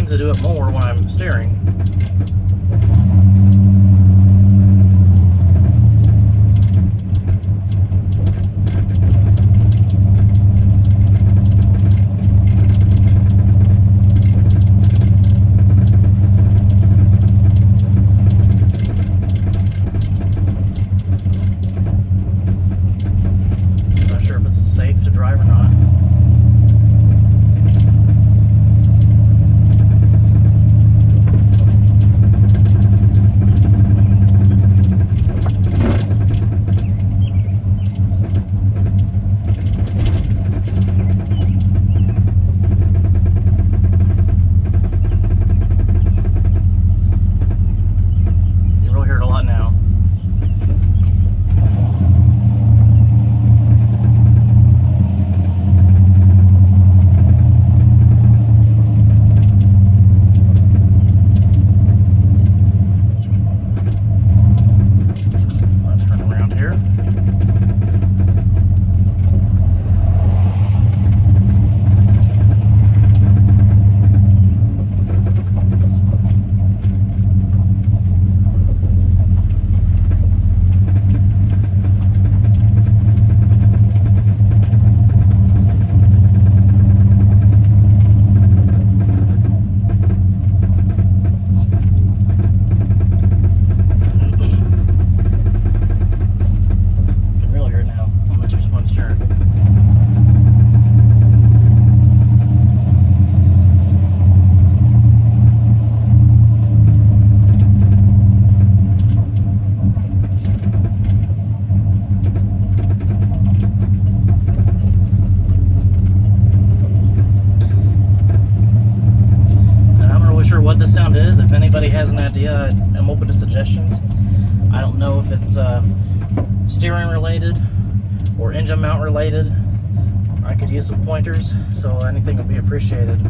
seems to do it more when I'm steering. Not sure if it's safe to drive or not. You really hear it a lot now. I'll turn around here. Can really hear it now. I'm gonna just one turn. And I'm not really sure what this sound is. If anybody has an idea, I'm open to suggestions. I don't know if it's steering related or engine mount related. I could use some pointers, so anything would be appreciated.